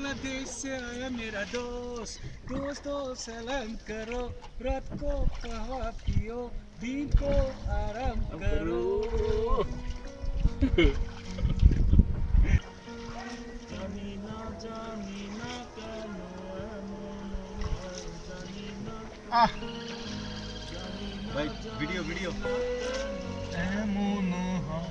बांग्लादेश से आया मेरा दोस्त दोस्तों सलाम करो रात को कहवा पियो दिन को आराम करो जानी ना केनो एमन হয় জানি না ভাই ভিডিও ভিডিও এমন হয়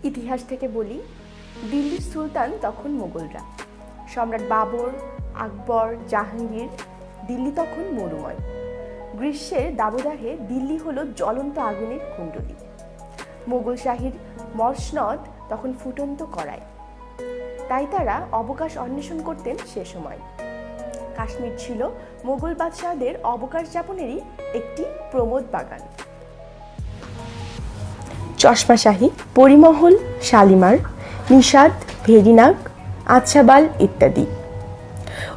ইতিহাস থেকে বলি, দিল্লির সুলতান তখন মোগলরা। সম্রাট বাবর, আকবর, জাহাঙ্গীর, দিল্লি তখন মরুময়। গ্রীষ্মের দাবদাহে দিল্লি হলো জ্বলন্ত আগুনের কুণ্ডলী। মোগল শাহীর মসনদ তখন ফুটন্ত কড়ায়। তাই তারা অবকাশ অন্বেষণ করতেন সে সময়। কাশ্মীর ছিল মোগল বাদশাহদের অবকাশ যাপনেরই একটি প্রমোদ বাগান। চশমাশাহী, পরিমহল, শালিমার, নিষাদ, ভেরিনাগ, আচ্ছাবাল ইত্যাদি।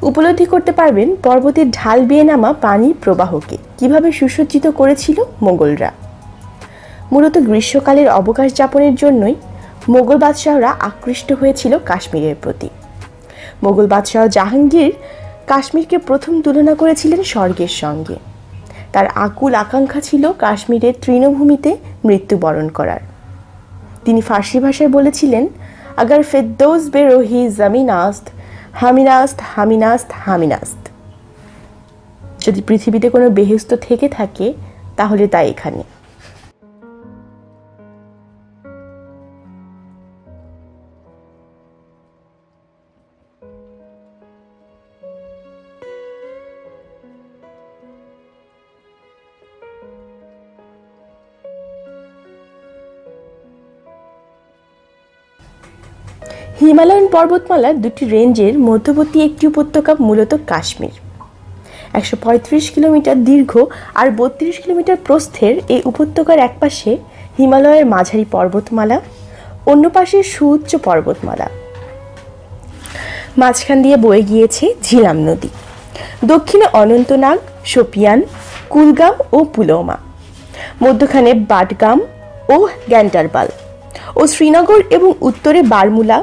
উপলব্ধি করতে পারবেন পর্বতের ঢাল বেয়ে নামা পানির প্রবাহকে কিভাবে সুসজ্জিত করেছিল মোগলরা। মূলত গ্রীষ্মকালের অবকাশ যাপনের জন্যই মোগল বাদশাহরা আকৃষ্ট হয়েছিল কাশ্মীরের প্রতি। মোগল বাদশাহ জাহাঙ্গীর কাশ্মীরকে প্রথম তুলনা করেছিলেন স্বর্গের সঙ্গে। তার আকুল আকাঙ্ক্ষা ছিল কাশ্মীরের তৃণভূমিতে মৃত্যুবরণ করার। তিনি ফার্সি ভাষায় বলেছিলেন, আগার ফেরদৌস বে রোহি জমিনাস্ত হামিনাস্ত হামিনাস্ত হামিনাস্ত। যদি পৃথিবীতে কোনো বেহেশত থেকে থাকে তাহলে তা এখানে। হিমালয়ান পর্বতমালার দুটি রেঞ্জের মধ্যবর্তী একটি উপত্যকা মূলত কাশ্মীর। 135 কিলোমিটার দীর্ঘ আর 32 কিলোমিটার প্রস্থের এই উপত্যকার একপাশে হিমালয়ের মাঝারি পর্বতমালা, অন্য পাশে সুউচ্চ পর্বতমালা। মাঝখান দিয়ে বয়ে গিয়েছে ঝিলাম নদী। দক্ষিণে অনন্তনাগ, শোপিয়ান, কুলগাম ও পুলওমা। মধ্যখানে বাডগাম ও গ্যান্টারবাল ও শ্রীনগর এবং উত্তরে বারমুলা,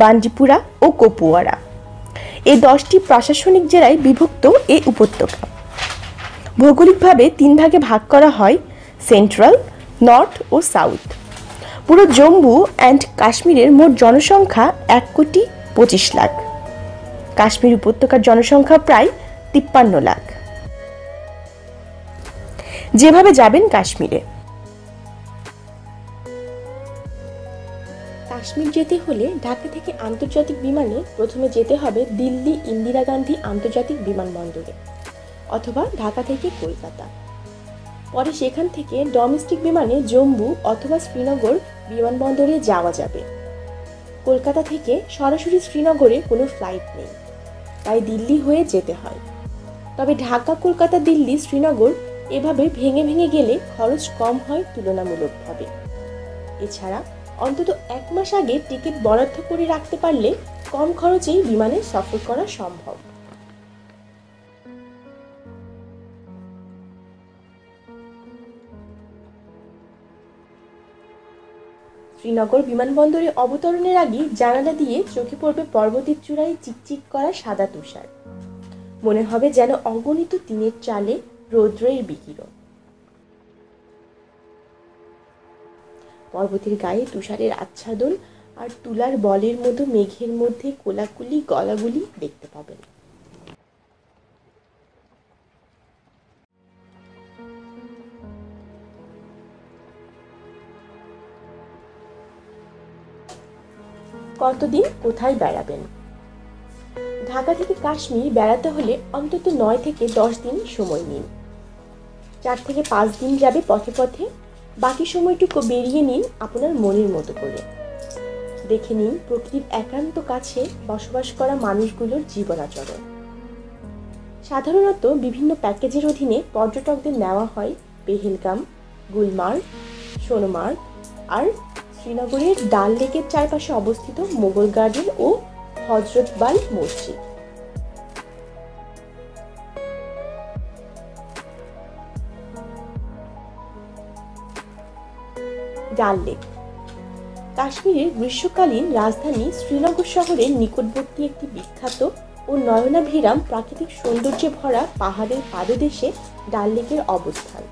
বান্ডিপুরা ও কুপওয়ারা। এই 10টি প্রশাসনিক জেলায় বিভক্ত এই উপত্যকা। ভৌগোলিকভাবে 3 ভাগে ভাগ করা হয়, সেন্ট্রাল, নর্থ ও সাউথ। পুরো জম্মু অ্যান্ড কাশ্মীরের মোট জনসংখ্যা 1,25,00,000। কাশ্মীর উপত্যকার জনসংখ্যা প্রায় 53 লাখ। যেভাবে যাবেন কাশ্মীরে। কাশ্মীর যেতে হলে ঢাকা থেকে আন্তর্জাতিক বিমানে প্রথমে যেতে হবে দিল্লি ইন্দিরা গান্ধী আন্তর্জাতিক বিমানবন্দরে অথবা ঢাকা থেকে কলকাতা। পরে সেখান থেকে ডোমেস্টিক বিমানে জম্মু অথবা শ্রীনগর বিমানবন্দরে যাওয়া যাবে। কলকাতা থেকে সরাসরি শ্রীনগরে কোনো ফ্লাইট নেই, তাই দিল্লি হয়ে যেতে হয়। তবে ঢাকা, কলকাতা, দিল্লি, শ্রীনগর এভাবে ভেঙে ভেঙে গেলে খরচ কম হয় তুলনামূলকভাবে। এছাড়া অন্তত 1 মাস আগে টিকিট বরাদ্দ করে রাখতে পারলে কম খরচেই বিমানে সফর করা সম্ভব। শ্রীনগর বিমানবন্দরে অবতরণের আগে জানালা দিয়ে চোখে পড়বে পর্বতের চূড়ায় চিকচিক করা সাদা তুষার। মনে হবে যেন অগণিত টিনের চালে রৌদ্রের বিকিরণ। পর্বতের গায়ে তুষারের আচ্ছাদন আর তুলার বলের মতো মেঘের মধ্যে কোলাকুলি গলাগুলি দেখতে পাবেন। কতদিন কোথায় বেড়াবেন? ঢাকা থেকে কাশ্মীর বেড়াতে হলে অন্তত 9 থেকে 10 দিন সময় নিন। 4 থেকে 5 দিন যাবে পথে পথে, বাকি সময়টুকু বেরিয়ে নিন আপনার মনের মতো করে। দেখে নিন প্রকৃতির একান্ত কাছে বসবাস করা মানুষগুলোর জীবনাচরণ। সাধারণত বিভিন্ন প্যাকেজের অধীনে পর্যটকদের নেওয়া হয় পেহেলগাম, গুলমার্গ, সোনমার্গ আর শ্রীনগরের ডাল লেকের চারপাশে অবস্থিত মোগল গার্ডেন ও হজরতবাল মসজিদ। ডাল লেক কাশ্মীরের গ্রীষ্মকালীন রাজধানী শ্রীনগর শহরের নিকটবর্তী একটি বিখ্যাত ও নয়নাভিরাম প্রাকৃতিক সৌন্দর্যে ভরা পাহাড়ের পাদদেশে ডাল লেকের অবস্থান।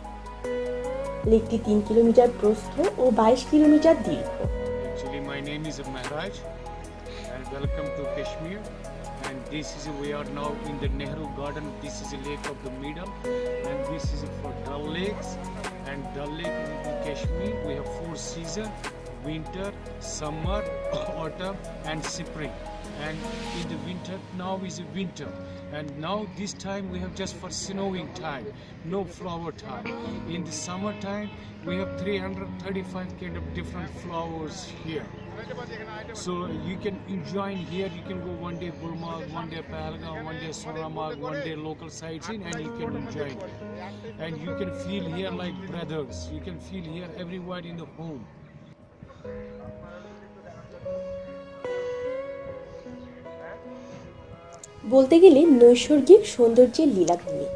লেকটি 3 কিলোমিটার প্রস্থ ও 22 কিলোমিটার দীর্ঘ। Actually, my name is Maharaj and welcome to Kashmir. And this is we are now in the Nehru Garden. This is a lake of the middle, and this is for Dal Lakes. And Dal Lake in Kashmir we have 4 seasons: winter, summer, autumn, and spring. And in the winter now is a winter, and now this time we have just for snowing time, no flower time. In the summer time we have 335 kind of different flowers here, so you can enjoy here. You can go one day Gulmarg, one day Pahalgam, one day Sonamarg, one day local sightseeing, and you can enjoy it. And you can feel here like brothers. You can feel here everyone in the home. বলতে গেলে নৈসর্গিক সৌন্দর্যের লীলাভূমি।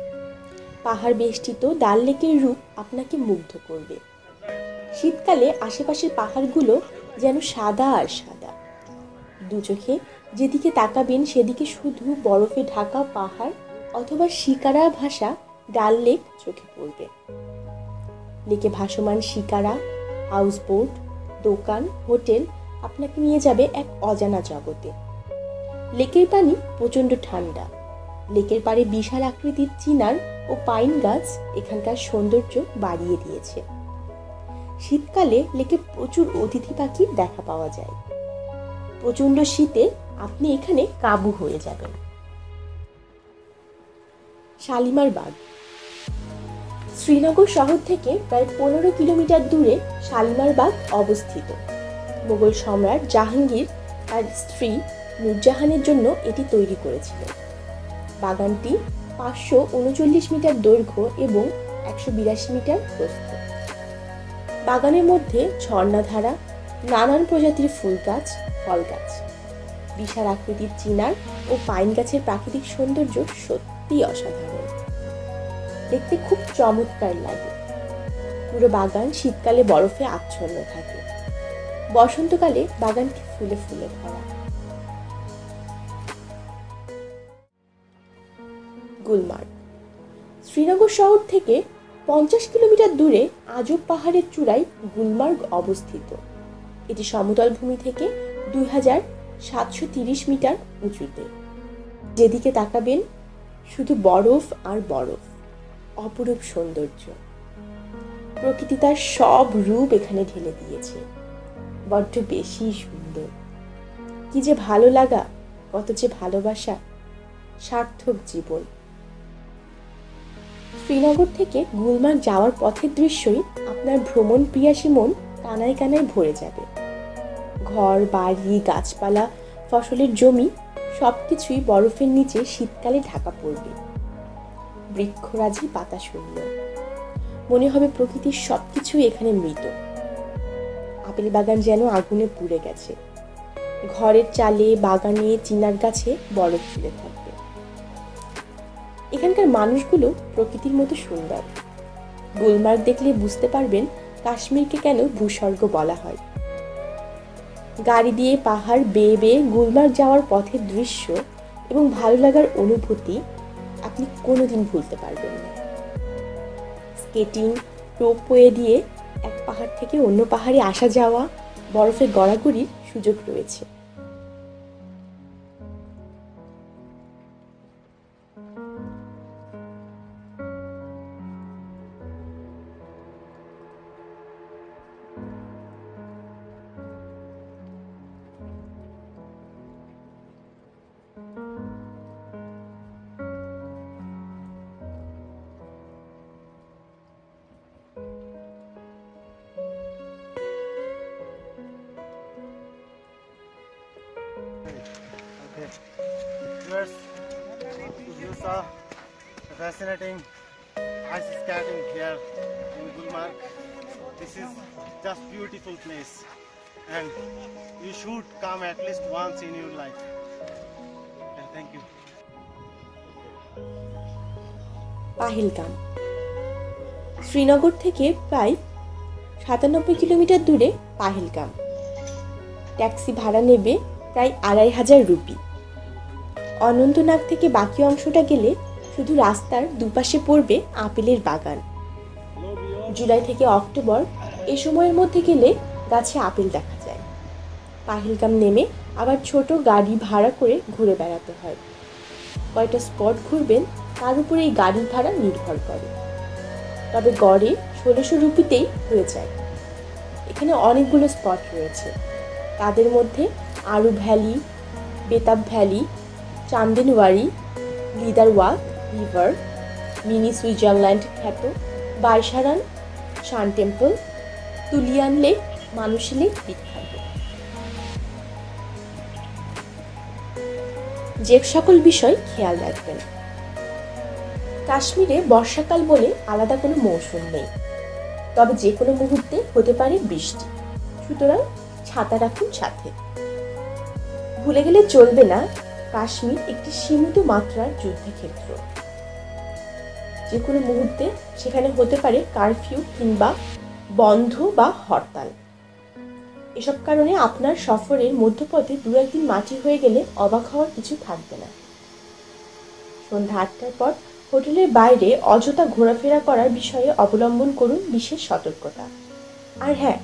পাহাড় বেষ্টিত ডাল লেকের রূপ আপনাকে মুগ্ধ করবে। শীতকালে আশেপাশের পাহাড়গুলো যেন সাদা আর সাদা। দু চোখে যেদিকে তাকাবেন সেদিকে শুধু বরফে ঢাকা পাহাড় অথবা শিকারা ভাসা ডাল লেক চোখে পড়বে। লেকে ভাসমান শিকারা, হাউসবোট, দোকান, হোটেল আপনাকে নিয়ে যাবে এক অজানা জগতে। লেকের পানি প্রচণ্ড ঠান্ডা। লেকের পাড়ে বিশাল আকৃতির চিনার ও পাইন গাছ এখানকার সৌন্দর্য বাড়িয়ে দিয়েছে। শীতকালে লেকে প্রচুর অতিথি পাখির দেখা পাওয়া যায়। প্রচণ্ড শীতে আপনি এখানে কাবু হয়ে যাবেন। শালিমার বাগ শ্রীনগর শহর থেকে প্রায় 15 কিলোমিটার দূরে শালিমার বাগ অবস্থিত। মোগল সম্রাট জাহাঙ্গীর তার স্ত্রী নূরজাহানের জন্য এটি তৈরি করেছিলেন। বাগানটি 539 মিটার দৈর্ঘ্য এবং 182 মিটার প্রস্থ। বাগানের মধ্যে ঝর্ণাধারা, নানান প্রজাতির ফুল গাছ, ফল গাছ, বিশাল আকৃতির চিনার ও পাইন গাছের প্রাকৃতিক সৌন্দর্য সত্যি অসাধারণ। দেখতে খুব চমৎকার লাগে। পুরো বাগান শীতকালে বরফে আচ্ছন্ন থাকে, বসন্তকালে বাগানটি ফুলে ফুলে ভরা। গুলমার্গ শ্রীনগর শহর থেকে 50 কিলোমিটার দূরে আজব পাহাড়ের চূড়ায় গুলমার্গ অবস্থিত। এটি সমতল ভূমি থেকে 2730 মিটার উঁচুতে। যেদিকে তাকাবেন শুধু বরফ আর বরফ, অপরূপ সৌন্দর্য। প্রকৃতি তার সব রূপ এখানে ঢেলে দিয়েছে। বড্ড বেশি সুন্দর। কি যে ভালো লাগা, কত যে ভালোবাসা, সার্থক জীবন। শ্রীনগর থেকে গুলমার্গ যাওয়ার পথের দৃশ্যই আপনার ভ্রমণ প্রিয়াসী মন কানায় কানায় ভরে যাবে। ঘর বাড়ি, গাছপালা, ফসলের জমি সবকিছুই বরফের নিচে শীতকালে ঢাকা পড়বে। বৃক্ষরাজি পাতা শূন্য, মনে হবে প্রকৃতির সবকিছুই এখানে মৃত। আপেল বাগান যেন আগুনে পুড়ে গেছে। ঘরের চালে, বাগানে, চিনার গাছে বরফ ঝুলে থাকবে। এখানকার মানুষগুলো প্রকৃতির মতো সুন্দর। গুলমার্গ দেখলে বুঝতে পারবেন কাশ্মীরকে কেন ভূস্বর্গ বলা হয়। গাড়ি দিয়ে পাহাড় বেয়ে বেয়ে গুলমার্গ যাওয়ার পথের দৃশ্য এবং ভালো লাগার অনুভূতি আপনি কোনোদিন ভুলতে পারবেন না। স্কেটিং, রোপওয়ে দিয়ে এক পাহাড় থেকে অন্য পাহাড়ে আসা যাওয়া, বরফে গড়াগড়ির সুযোগ রয়েছে। Okay. Viewers, you saw the fascinating ice skating here in Gulmarg. This is just beautiful place. and you should come at least once in your life. Yeah, thank you. Pahalgam Srinagar থেকে প্রায় 97 কিলোমিটার দূরে পাহেলগাম। ট্যাক্সি ভাড়া নেবে প্রায় 2500 rupee. Anantnag থেকে বাকি অংশটা গেলে শুধু রাস্তার দুপাশে পড়বে আপেলের বাগান। জুলাই থেকে অক্টোবর এই সময়ের মধ্যে গেলে গাছে আপেল দেখা যায়। পাহেলগাম নেমে আবার ছোট গাড়ি ভাড়া করে ঘুরে বেড়াতে হয়। কয়টা স্পট ঘুরবেন তার উপরে এই গাড়ির ভাড়া নির্ভর করে, তবে গড়ে 1600 রুপিতেই হয়ে যায়। এখানে অনেকগুলো স্পট রয়েছে, তাদের মধ্যে Aru valley, Betaab valley, Chandanwari, Lidderwat river, mini Switzerland খ্যাত বাইসারান, শান টেম্পল, তুলিয়ান লেক, মানুষী লেক বিখ্যাত। যে সকল বিষয় খেয়াল রাখবেন। কাশ্মীরে বর্ষাকাল বলে আলাদা কোনো মৌসুম নেই, তবে যে কোনো মুহূর্তে হতে পারে বৃষ্টি, সুতরাং ছাতা রাখুন সাথে। ভুলে গেলে চলবে না, কাশ্মীর একটি সীমিত মাত্রার যুদ্ধক্ষেত্র। যে কোনো মুহূর্তে সেখানে হতে পারে কারফিউ কিংবা বন্ধ বা হরতাল। এসব কারণে আপনার সফরের মধ্যপথে 2-1 দিন মাটি হয়ে গেলে অবাক হওয়ার কিছু থাকবে না। সন্ধ্যা 8টার পর হোটেলের বাইরে অযথা ঘোরাফেরা করার বিষয়ে অবলম্বন করুন বিশেষ সতর্কতা। আর হ্যাঁ,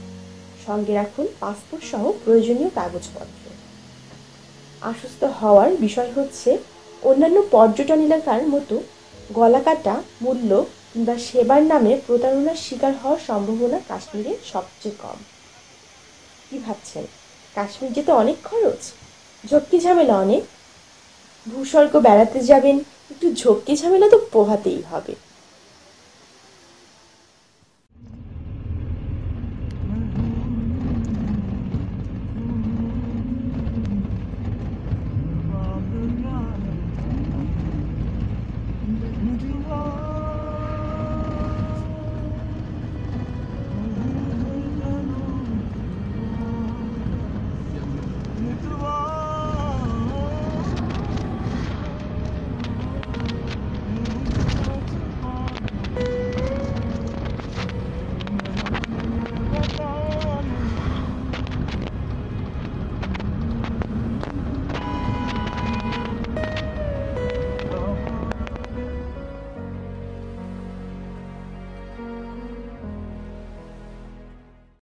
সঙ্গে রাখুন পাসপোর্ট সহ প্রয়োজনীয় কাগজপত্র। আশ্বস্ত হওয়ার বিষয় হচ্ছে, অন্যান্য পর্যটন এলাকার মতো গলাকাটা মূল্য কিংবা সেবার নামে প্রতারণার শিকার হওয়ার সম্ভাবনা কাশ্মীরে সবচেয়ে কম। কি ভাবছেন, কাশ্মীর যেতে অনেক খরচ, ঝক্কি ঝামেলা অনেক? ভূস্বর্গ বেড়াতে যাবেন, একটু ঝক্কি ঝামেলা তো পোহাতেই হবে।